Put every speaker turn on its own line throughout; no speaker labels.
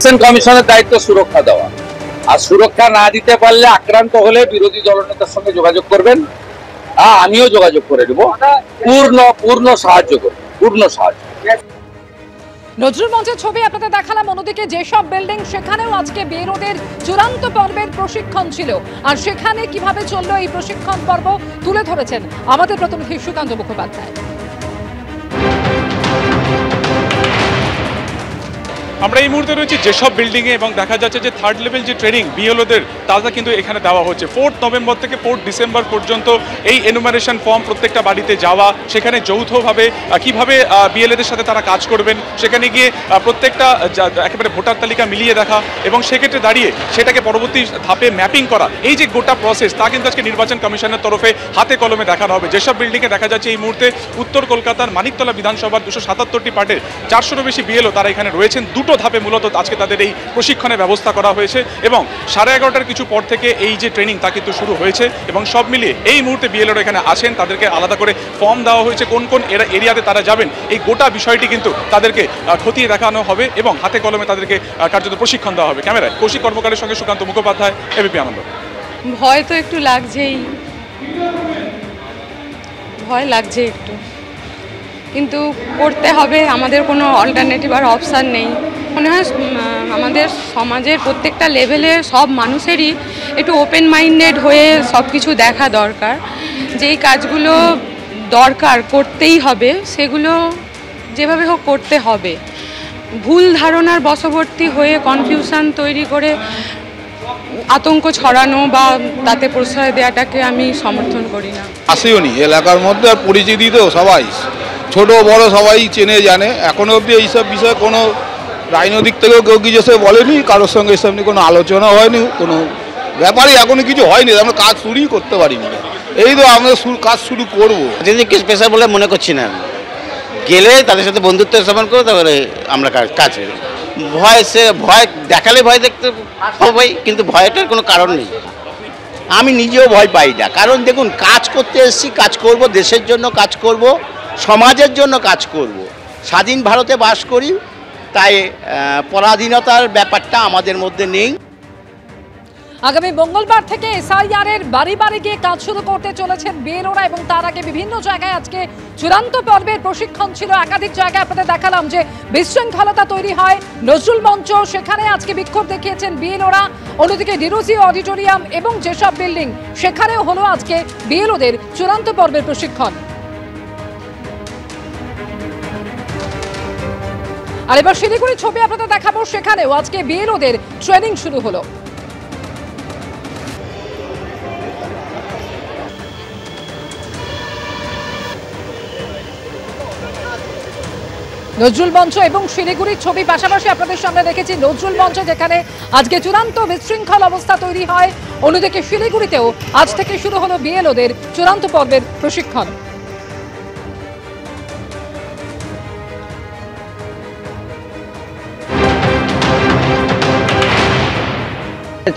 Election কমিশনের দায়িত্ব সুরক্ষা দেওয়া, আর সুরক্ষা না দিতে পারলে আক্রান্ত হলে বিরোধী দলনেতার সঙ্গে যোগাযোগ করবেন, আমিও যোগাযোগ করে দেব, পূর্ণ সাহায্য করব, পূর্ণ সাহায্য।
নজরুল মঞ্চের ছবি আপনাদের দেখালাম, অন্যদিকে যেসব বিল্ডিং সেখানেও আজকে বিএলওদের চূড়ান্ত পর্বের প্রশিক্ষণ ছিল, আর সেখানে কিভাবে চললো এই প্রশিক্ষণ পর্ব তুলে ধরেছেন আমাদের প্রতিনিধি সুকান্ত মুখোপাধ্যায়।
আমরা এই মুহূর্তে রয়েছি যেসব বিল্ডিংয়ে, এবং দেখা যাচ্ছে যে থার্ড লেভেল যে ট্রেনিং বিএলওদের তারা কিন্তু এখানে দেওয়া হচ্ছে। 4 নভেম্বর থেকে 4 ডিসেম্বর পর্যন্ত এই এনুমারেশন ফর্ম প্রত্যেকটা বাড়িতে যাওয়া, সেখানে যৌথভাবে কিভাবে বিএলওদের সাথে তারা কাজ করবেন, সেখানে গিয়ে প্রত্যেকটা একেবারে ভোটার তালিকা মিলিয়ে দেখা এবং সেক্ষেত্রে দাঁড়িয়ে সেটাকে পরবর্তী ধাপে ম্যাপিং করা, এই যে গোটা প্রসেস তা কিন্তু আজকে নির্বাচন কমিশনের তরফে হাতে কলমে দেখানো হবে। যেসব বিল্ডিংয়ে দেখা যাচ্ছে এই মুহূর্তে উত্তর কলকাতার মানিকতলা বিধানসভার 277টি পার্টের 400-রও বেশি বিএলও তারা এখানে রয়েছেন। দুটো ধাপে মূলত আজকে তাদের এই প্রশিক্ষণের ব্যবস্থা করা হয়েছে এবং 11:30টার কিছু পর থেকে এই যে ট্রেনিং তা কিন্তু শুরু হয়েছে এবং সব মিলিয়ে এই মুহূর্তে বিএলওরা এখানে আছেন। তাদেরকে আলাদা করে ফর্ম দেওয়া হয়েছে, কোন কোন এরিয়াতে তারা যাবেন এই গোটা বিষয়টি কিন্তু তাদেরকে খতিয়ে দেখানো হবে এবং হাতে কলমে তাদেরকে কার্যত প্রশিক্ষণ দেওয়া হবে। ক্যামেরায় কৌশিক কর্মকারের সঙ্গে সুকান্ত মুখোপাধ্যায়, এবিপি আনন্দ।
ভয় তো একটু লাগছেই, ভয় লাগছে একটু, কিন্তু করতে হবে, আমাদের কোনো অল্টারনেটিভ আর অপশান নেই। মনে হয় আমাদের সমাজের প্রত্যেকটা লেভেলের সব মানুষেরই একটু ওপেন মাইন্ডেড হয়ে সব কিছু দেখা দরকার। যেই কাজগুলো দরকার করতেই হবে সেগুলো যেভাবে হোক করতে হবে। ভুল ধারণার বশবর্তী হয়ে কনফিউশন তৈরি করে আতঙ্ক ছড়ানো বা তাতে প্রশ্রয় দেওয়াটাকে আমি সমর্থন করি না।
আসেও নি এলাকার মধ্যে, আর পরিচিতি তো সবাই ছোট বড় সবাই চেনে জানে। এখনো অবধি এইসব বিষয়ে কোনো রাজনৈতিক থেকেও কেউ কিছু এসে বলেনি, কারোর সঙ্গে এসব নিয়ে কোনো আলোচনা হয়নি, কোনো ব্যাপারই এখনো কিছু হয়নি। আমরা কাজ শুরুই করতে পারিনি, এই তো আমরা কাজ শুরু করবো।
রাজনৈতিক পেশা বলে মনে করছি না, গেলে তাদের সাথে বন্ধুত্ব স্থাপন করে তারপরে আমরা কাজ ভয় দেখালে ভয় দেখতে হবে, কিন্তু ভয়টার কোনো কারণ নেই। আমি নিজেও ভয় পাই না, কারণ দেখুন কাজ করতে এসেছি, কাজ করব, দেশের জন্য কাজ করব, সমাজের জন্য কাজ করব। স্বাধীন ভারতে বাস করি, তাই পরাধীনতার ব্যাপারটা আমাদের মধ্যে নেই।
আগামী মঙ্গলবার থেকে এসআইআর এর বাড়ি বাড়ি গিয়ে কাজ শুরু করতে চলেছেন বিএলওরা, এবং তার আগে বিভিন্ন জায়গায় আজকে চূড়ান্ত পর্বের প্রশিক্ষণ ছিল। একাধিক জায়গায় আপনাদের দেখালাম যে বিশৃঙ্খলতা তৈরি হয়। নজরুল মঞ্চ, সেখানে আজকে বিক্ষোভ দেখিয়েছেন বিএলওরা। অন্যদিকে ডিরোজি অডিটোরিয়াম এবং যেসব বিল্ডিং সেখানেও হলো আজকে বিএলওদের চূড়ান্ত পর্বের প্রশিক্ষণ। আর এবার শিলিগুড়ির ছবি আপনাদের দেখাবো, সেখানেও আজকে বিএলওদের ট্রেনিং শুরু হলো। নজরুল মঞ্চ এবং শিলিগুড়ির ছবি পাশাপাশি আপনাদের সামনে দেখেছি। নজরুল মঞ্চে যেখানে আজকে চূড়ান্ত বিশৃঙ্খল অবস্থা তৈরি হয়, অন্যদিকে শিলিগুড়িতেও আজ থেকে শুরু হলো বিএলওদের চূড়ান্ত পর্বের প্রশিক্ষণ।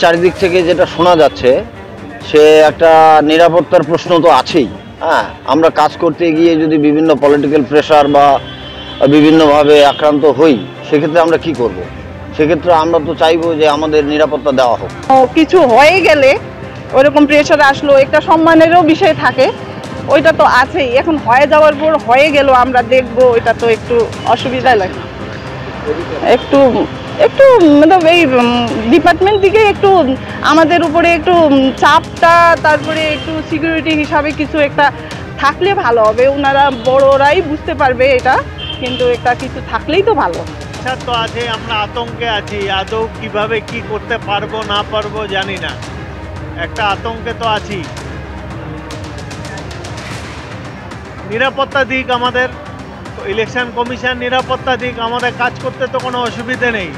চারিদিক থেকে যেটা শোনা যাচ্ছে সে একটা নিরাপত্তার প্রশ্ন তো আছেই। হ্যাঁ, আমরা কাজ করতে গিয়ে যদি বিভিন্ন পলিটিক্যাল প্রেশার বা বিভিন্নভাবে আক্রান্ত হই, সেক্ষেত্রে আমরা কি করব? সেক্ষেত্রে আমরা তো চাইবো যে আমাদের নিরাপত্তা দেওয়া হোক।
কিছু হয়ে গেলে ওরকম প্রেশার আসলো, একটা সম্মানেরও বিষয় থাকে, ওইটা তো আছেই। এখন হয়ে যাওয়ার পর হয়ে গেল, আমরা দেখবো, এটা তো একটু অসুবিধা লাগে। একটু একটু মানে এই ডিপার্টমেন্ট দিকে একটু আমাদের উপরে একটু চাপটা, তারপরে একটু সিকিউরিটি হিসাবে কিছু একটা থাকলে ভালো হবে। ওনারা বড়রাই বুঝতে পারবে এটা, কিন্তু একটা কিছু থাকলেই তো ভালো।
তো আছে, আমরা আতঙ্কে আছি, আদৌ কিভাবে কি করতে পারবো না পারবো জানি না, একটা আতঙ্কে তো আছি। নিরাপত্তা দিক আমাদের, ইলেকশন কমিশন নিরাপত্তা দিক, আমাদের কাজ করতে তো কোনো অসুবিধা নেই।